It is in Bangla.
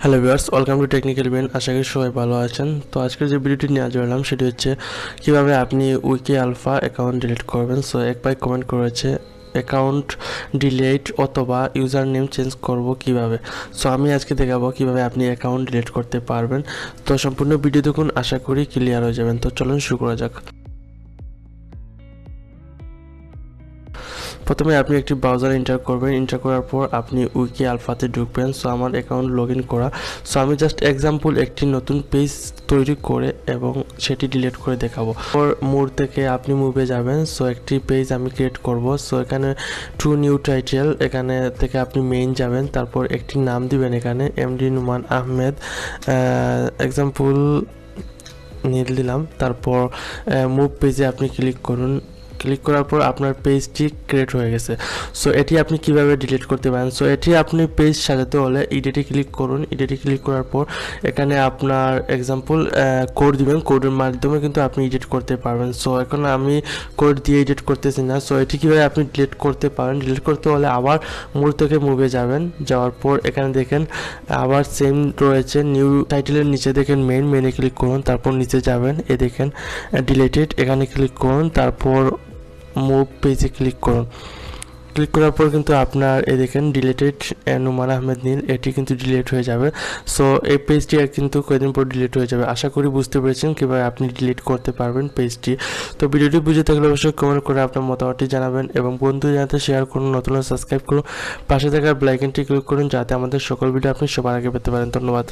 Hello viewers, welcome to technical brain. আশা করি সবাই ভালো আছেন। তো আজকের যে ভিডিওটি নিয়ে আসলাম সেটি হচ্ছে কিভাবে আপনি উইকিআলফা অ্যাকাউন্ট ডিলিট করবেন। সো এক ভাই কমেন্ট করেছে অ্যাকাউন্ট ডিলিট অথবা ইউজার নেম চেঞ্জ করব কিভাবে। সো আমি আজকে দেখাবো কিভাবে আপনি অ্যাকাউন্ট ডিলিট করতে পারবেন। তো সম্পূর্ণ ভিডিও দেখুন, আশা করি ক্লিয়ার হয়ে যাবেন। তো চলুন শুরু করা যাক। প্রথমে আপনি একটি ব্রাউজার এন্টার করবেন। এন্টার করার পর আপনি উইকিআলফাতে ঢুকবেন। সো আমার অ্যাকাউন্ট লগ ইন করা। সো আমি জাস্ট এক্সাম্পল একটি নতুন পেজ তৈরি করে এবং সেটি ডিলিট করে দেখাবো। মোর থেকে আপনি মুভে যাবেন। সো একটি পেজ আমি ক্রিয়েট করব। সো এখানে টু নিউ টাইটেল, এখানে থেকে আপনি মেইন যাবেন, তারপর একটি নাম দিবেন, এখানে এমডি নুমান আহমেদ এক্সাম্পল নীল দিলাম। তারপর মুভ পেজে আপনি ক্লিক করুন। ক্লিক করার পর আপনার পেজটি ক্রিয়েট হয়ে গেছে। সো এটি আপনি কিভাবে ডিলিট করতে পারেন। সো এটি আপনি পেজ সাজাতে হলে এডিটে ক্লিক করুন। এডিটে ক্লিক করার পর এখানে আপনার এক্সাম্পল কোড দিবেন। কোডের মাধ্যমে কিন্তু আপনি এডিট করতে পারবেন। সো এখন আমি কোড দিয়ে এডিট করতেছি না। সো এটি কীভাবে আপনি ডিলিট করতে পারেন। ডিলিট করতে হলে আবার মূল থেকে মুভে যাবেন। যাওয়ার পর এখানে দেখেন আবার সেম রয়েছে, নিউ টাইটেলের নিচে দেখেন মেইনে ক্লিক করুন। তারপর নিচে যাবেন, দেখেন ডিলিটেড, এখানে ক্লিক করুন। তারপর মুভ পেজে ক্লিক করুন। ক্লিক করার পর কিন্তু আপনার দেখেন ডিলিটেড নুমান আহমেদ নীল, এটি কিন্তু ডিলিট হয়ে যাবে। সো এই পেজটি কিন্তু কয়েকদিন পর ডিলিট হয়ে যাবে। আশা করি বুঝতে পেরেছেন কীভাবে আপনি ডিলিট করতে পারবেন পেজটি। তো ভিডিওটি বুঝে থাকলে অবশ্যই কমেন্ট করে আপনার মতামতটি জানাবেন এবং বন্ধু জানাতে শেয়ার করুন, নতুন সাবস্ক্রাইব করুন, পাশে থাকা বেল আইকনটি ক্লিক করুন যাতে আমাদের সকল ভিডিও আপনি সবার আগে পেতে পারেন। ধন্যবাদ।